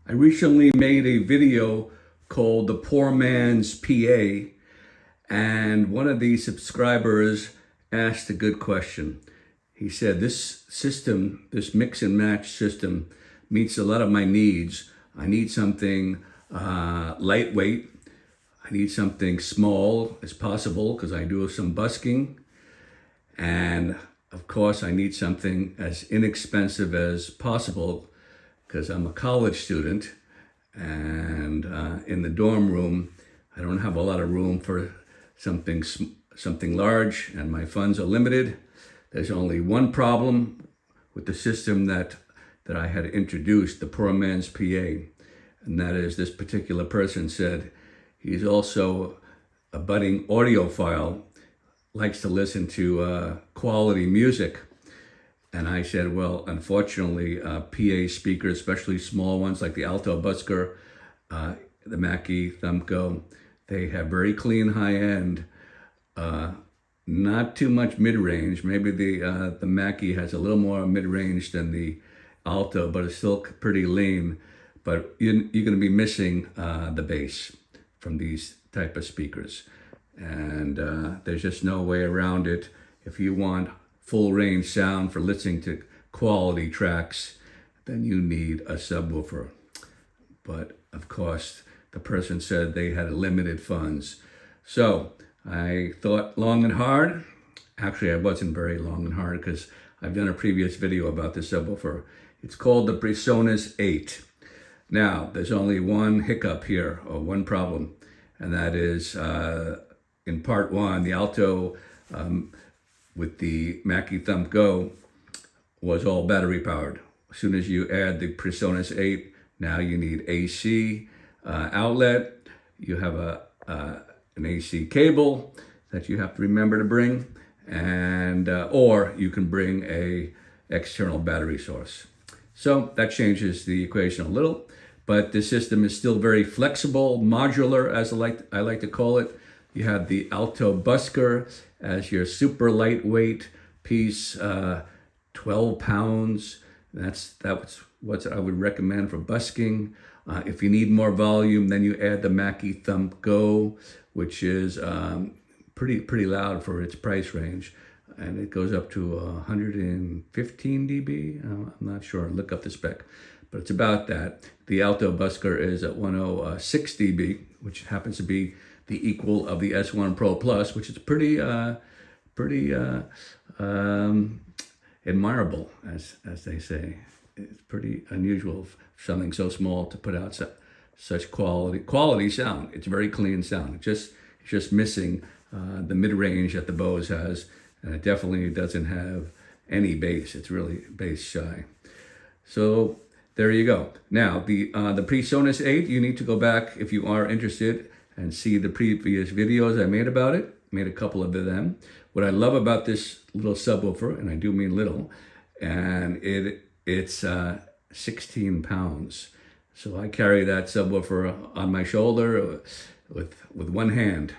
I recently made a video called The Poor Man's PA, and one of the subscribers asked a good question. He said, this system, this mix and match system, meets a lot of my needs. I need something lightweight. I need something small as possible because I do some busking. And of course, I need something as inexpensive as possible because I'm a college student, and in the dorm room, I don't have a lot of room for something large, and my funds are limited. There's only one problem with the system that I had introduced, the poor man's PA, and that is this particular person said he's also a budding audiophile, likes to listen to quality music. And I said, well, unfortunately, PA speakers, especially small ones like the Alto Busker, the Mackie Thump, they have very clean high end, not too much mid-range. Maybe the Mackie has a little more mid-range than the Alto, but it's still pretty lean. But you're going to be missing the bass from these type of speakers. And there's just no way around it. If you want full range sound for listening to quality tracks, then you need a subwoofer. But of course, the person said they had limited funds. So I thought long and hard. Actually, I wasn't very long and hard because I've done a previous video about this subwoofer. It's called the PreSonus 8. Now, there's only one hiccup here, or one problem, and that is in part one, the Alto with the Mackie Thump Go was all battery powered. As soon as you add the PreSonus 8, now you need AC outlet. You have an AC cable that you have to remember to bring, and or you can bring a external battery source. So that changes the equation a little, but the system is still very flexible, modular, as I like to call it. You have the Alto Busker as your super lightweight piece, 12 pounds. That's what I would recommend for busking. If you need more volume, then you add the Mackie Thump Go, which is pretty loud for its price range. And it goes up to 115 dB. I'm not sure, look up the spec, but it's about that. The Alto Busker is at 106 dB, which happens to be the equal of the S1 Pro Plus, which is pretty admirable, as they say. It's pretty unusual for something so small to put out such quality sound. It's very clean sound. It's just missing the mid-range that the Bose has, and it definitely doesn't have any bass. It's really bass shy. So there you go. Now the PreSonus 8, you need to go back if you are interested and see the previous videos I made about it. Made a couple of them. What I love about this little subwoofer, and I do mean little, and it's 16 pounds. So I carry that subwoofer on my shoulder with one hand.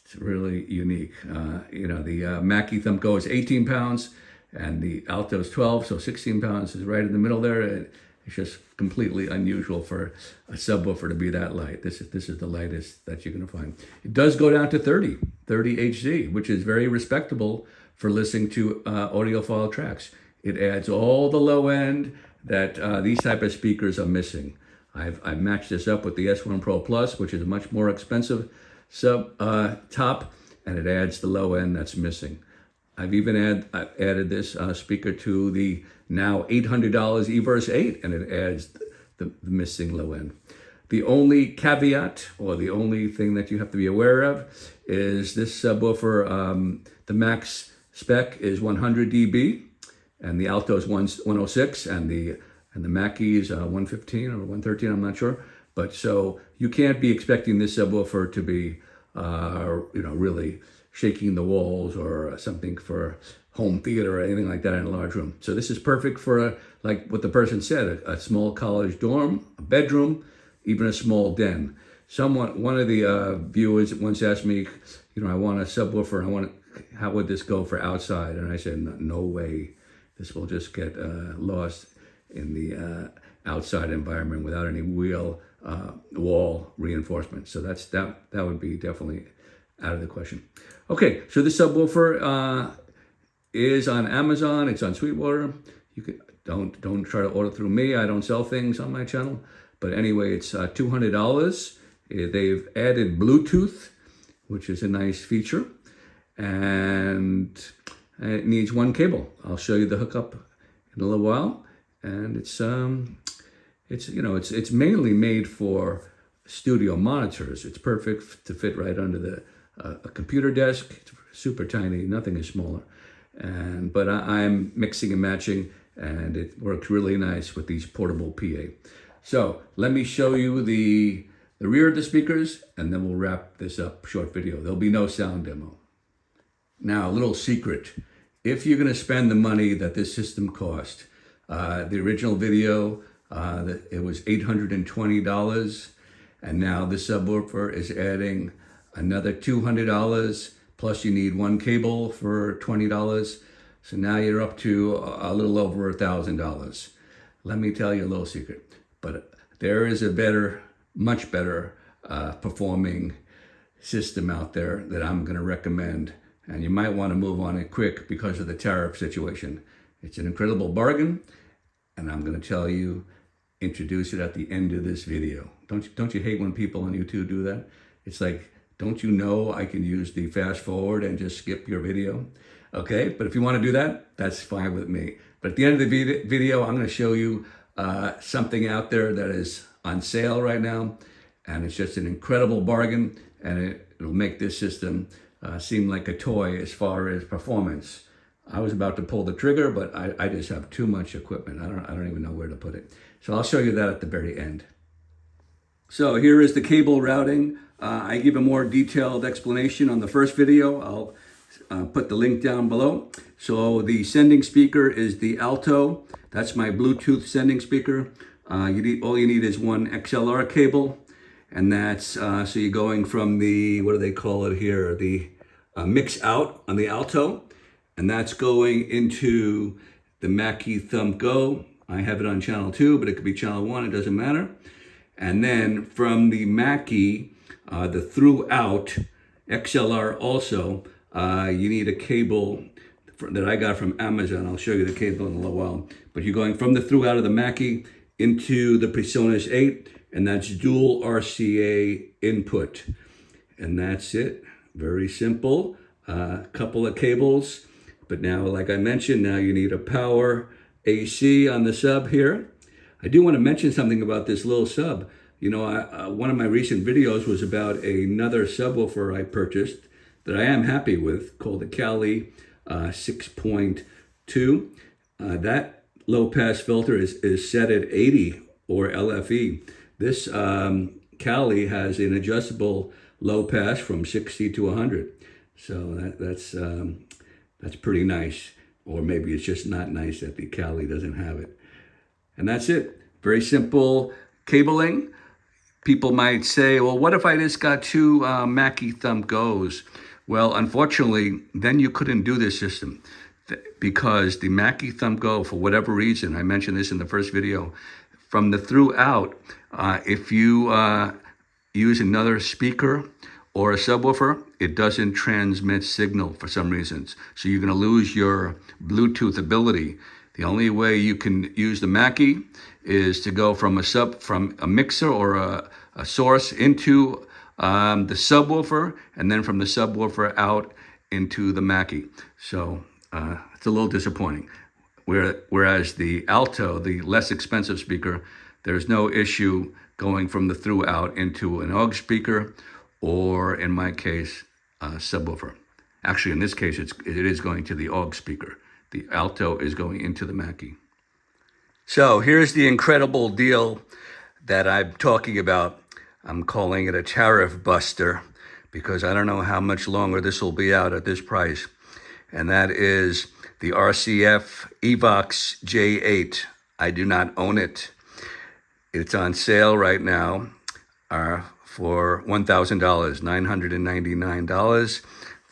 It's really unique. The Mackie Thump Go is 18 pounds, and the Alto is 12, so 16 pounds is right in the middle there. It's just completely unusual for a subwoofer to be that light. This is the lightest that you're going to find. It does go down to 30 Hz, which is very respectable for listening to audiophile tracks. It adds all the low end that these type of speakers are missing. I've matched this up with the S1 Pro Plus, which is a much more expensive top, and it adds the low end that's missing. I've even added this speaker to the now $800 Eris 8, and it adds the missing low end. The only caveat, or the only thing that you have to be aware of, is this subwoofer, the max spec is 100 dB, and the Alto is 106, and the Mackie is 115 or 113, I'm not sure. But so you can't be expecting this subwoofer to be, really shaking the walls or something for home theater or anything like that in a large room. So this is perfect for, like what the person said, a small college dorm, a bedroom, even a small den. One of the viewers once asked me, I want a subwoofer, how would this go for outside? And I said, no way. This will just get lost in the outside environment without any wall reinforcement. So that would be definitely out of the question. Okay, so this subwoofer is on Amazon. It's on Sweetwater. You could don't try to order through me. I don't sell things on my channel. But anyway, it's $200. They've added Bluetooth, which is a nice feature, and it needs one cable. I'll show you the hookup in a little while. And it's mainly made for studio monitors. It's perfect to fit right under a computer desk. It's super tiny. Nothing is smaller. But I'm mixing and matching, and it works really nice with these portable PA. So let me show you the rear of the speakers, and then we'll wrap this up short video. There'll be no sound demo. Now, a little secret. If you're going to spend the money that this system cost, the original video, it was $820, and now the subwoofer is adding another $200, plus you need one cable for $20. So now you're up to a little over $1,000. Let me tell you a little secret. But there is a much better performing system out there that I'm going to recommend. And you might want to move on it quick because of the tariff situation. It's an incredible bargain. And I'm going to introduce it at the end of this video. Don't you hate when people on YouTube do that? It's like, don't you know I can use the fast forward and just skip your video? Okay, but if you want to do that, that's fine with me. But at the end of the video, I'm going to show you something out there that is on sale right now, and it's just an incredible bargain, and it'll make this system seem like a toy as far as performance. I was about to pull the trigger, but I just have too much equipment. I don't even know where to put it. So I'll show you that at the very end. So here is the cable routing. I give a more detailed explanation on the first video. I'll put the link down below. So the sending speaker is the Alto. That's my Bluetooth sending speaker. All you need is one XLR cable, and that's so you're going from the, what do they call it here, the mix out on the Alto, and that's going into the Mackie Thump Go. I have it on channel 2, but it could be channel 1, it doesn't matter. And then from the Mackie, the through out XLR also, you need a cable that I got from Amazon. I'll show you the cable in a little while. But you're going from the through out of the Mackie into the PreSonus 8, and that's dual RCA input. And that's it. Very simple. Couple of cables. But now, like I mentioned, now you need a power AC on the sub here. I do want to mention something about this little sub. You know, one of my recent videos was about another subwoofer I purchased that I am happy with, called the Kali 6.2. That low pass filter is set at 80 or LFE. This Kali has an adjustable low pass from 60 to 100. So that's pretty nice. Or maybe it's just not nice that the Kali doesn't have it. And that's it. Very simple cabling. People might say, well, what if I just got two Mackie Thump Goes? Well, unfortunately, then you couldn't do this system because the Mackie Thump Go, for whatever reason, I mentioned this in the first video, from the through out, if you use another speaker or a subwoofer, it doesn't transmit signal for some reasons. So you're gonna lose your Bluetooth ability. The only way you can use the Mackie is to go from a mixer or a source into the subwoofer, and then from the subwoofer out into the Mackie. So it's a little disappointing. Whereas the Alto, the less expensive speaker, there's no issue going from the through out into an AUX speaker, or in my case, a subwoofer. Actually, in this case, it is going to the AUX speaker. The Alto is going into the Mackie. So here's the incredible deal that I'm talking about. I'm calling it a tariff buster because I don't know how much longer this will be out at this price. And that is the RCF Evox J8. I do not own it. It's on sale right now for $1,000, $999.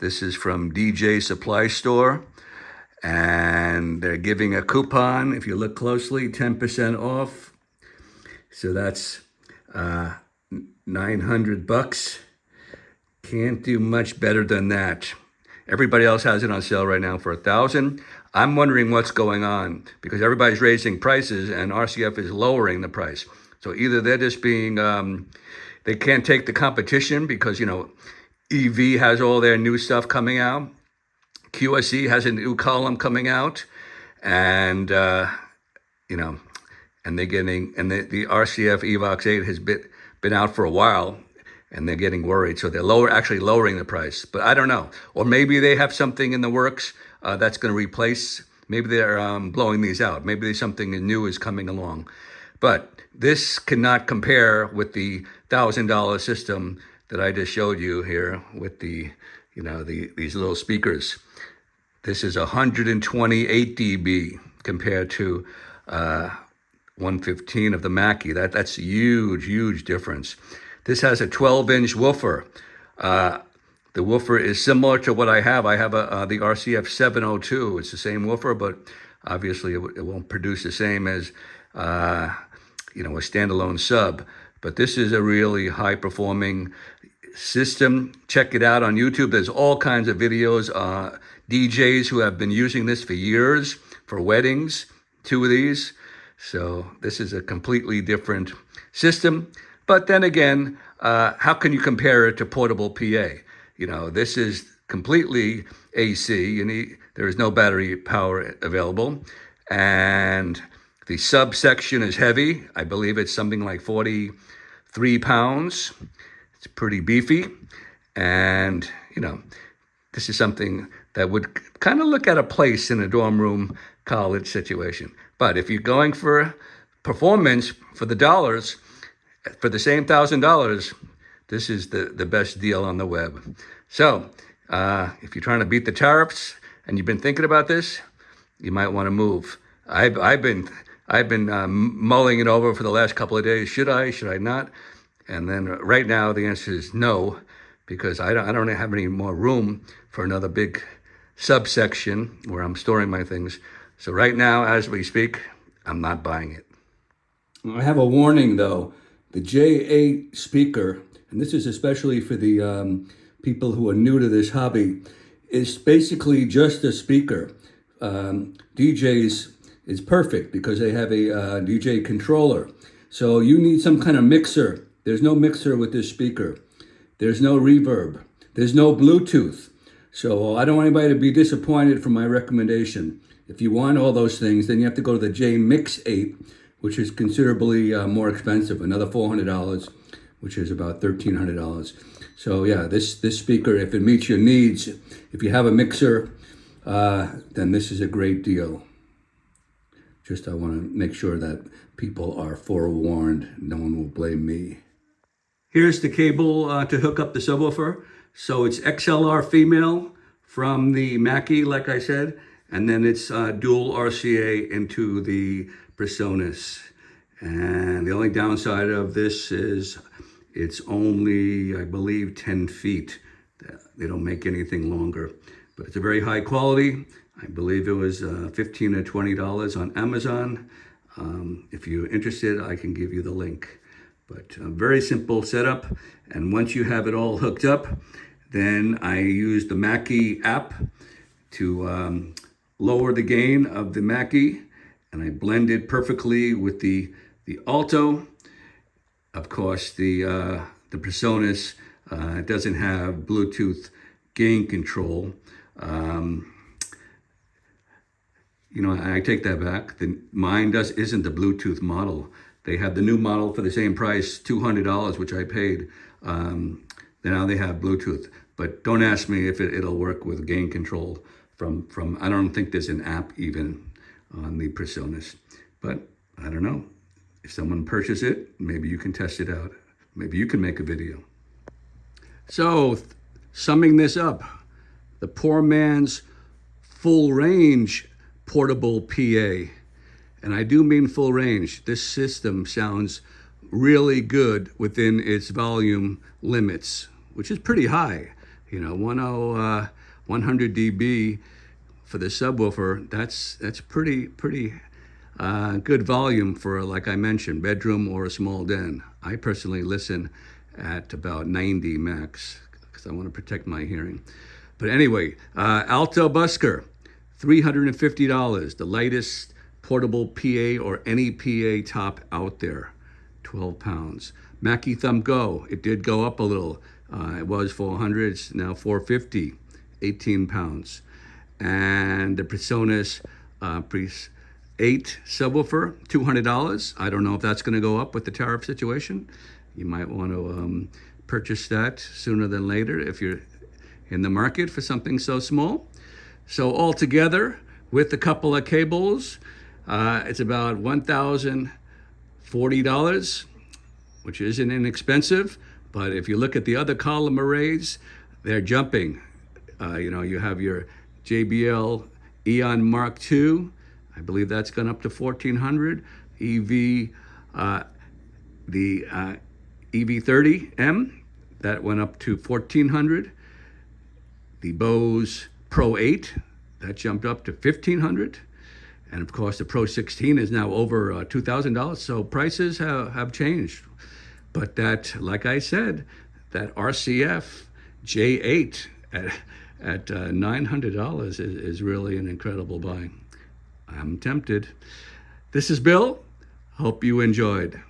This is from DJ Supply Store. And they're giving a coupon, if you look closely, 10% off. So that's $900. Can't do much better than that. Everybody else has it on sale right now for $1,000. I'm wondering what's going on because everybody's raising prices and RCF is lowering the price. So either they're just being, they can't take the competition because, you know, EV has all their new stuff coming out. QSE has a new column coming out. And, you know, and they're getting, and the RCF Evox 8 has been out for a while. And they're getting worried, so they're actually lowering the price. But I don't know, or maybe they have something in the works that's going to replace. Maybe they're blowing these out. Maybe there's something new is coming along. But this cannot compare with the $1,000 system that I just showed you here with the, you know, these little speakers. This is 128 dB compared to 115 of the Mackie. That's a huge difference. This has a 12-inch woofer. The woofer is similar to what I have. I have the RCF 702. It's the same woofer, but obviously it won't produce the same as you know, a standalone sub. But this is a really high-performing system. Check it out on YouTube. There's all kinds of videos. DJs who have been using this for years for weddings. 2 of these. So this is a completely different system. But then again, how can you compare it to portable PA? You know, this is completely AC. There is no battery power available. And the subsection is heavy. I believe it's something like 43 pounds. It's pretty beefy. And, you know, this is something that would kind of look at a place in a dorm room college situation. But if you're going for performance for the dollars, for the same $1,000, this is the best deal on the web. So if you're trying to beat the tariffs and you've been thinking about this, you might want to move. I've been mulling it over for the last couple of days. Should I not? And then right now the answer is no, because I don't have any more room for another big subsection where I'm storing my things. So right now, as we speak, I'm not buying it. I have a warning though. The J8 speaker, and this is especially for the people who are new to this hobby, is basically just a speaker. DJs is perfect because they have a DJ controller. So you need some kind of mixer. There's no mixer with this speaker. There's no reverb. There's no Bluetooth. So I don't want anybody to be disappointed from my recommendation. If you want all those things, then you have to go to the J Mix 8, which is considerably more expensive, another $400, which is about $1,300. So yeah, this speaker, if it meets your needs, if you have a mixer, then this is a great deal. Just I want to make sure that people are forewarned. No one will blame me. Here's the cable to hook up the subwoofer. So it's XLR female from the Mackie, like I said, and then it's dual RCA into the PreSonus. And the only downside of this is it's only, I believe, 10 feet. They don't make anything longer, but it's a very high quality. I believe it was $15 or $20 on Amazon. If you're interested, I can give you the link. But a very simple setup. And once you have it all hooked up, then I use the Mackie app to lower the gain of the Mackie, and I blend it perfectly with the Alto. Of course, the PreSonus doesn't have Bluetooth gain control. I take that back. Mine isn't the Bluetooth model. They have the new model for the same price, $200, which I paid. Now they have Bluetooth, but don't ask me if it'll work with gain control from. I don't think there's an app even on the PreSonus, but I don't know. If someone purchases it, maybe you can test it out. Maybe you can make a video. So, summing this up, the poor man's full range portable PA. And I do mean full range. This system sounds really good within its volume limits, which is pretty high. 100 dB for the subwoofer. That's pretty Good volume for, like I mentioned, bedroom or a small den. I personally listen at about 90 max because I want to protect my hearing. But anyway, Alto Busker, $350, the lightest portable PA or any PA top out there, 12 pounds. Mackie Thump Go, it did go up a little. It was 400, it's now 450, 18 pounds. And the PreSonus Sub8 subwoofer, $200. I don't know if that's going to go up with the tariff situation. You might want to purchase that sooner than later if you're in the market for something so small. So altogether, with a couple of cables, it's about $1,040, which isn't inexpensive. But if you look at the other column arrays, they're jumping. You have your JBL Eon Mark II. I believe that's gone up to $1,400. The EV30M, that went up to $1,400. The Bose Pro 8, that jumped up to $1,500. And of course, the Pro 16 is now over $2,000. So prices have changed. But that, like I said, that RCF J8 at $900 is really an incredible buy. I'm tempted. This is Bill. Hope you enjoyed.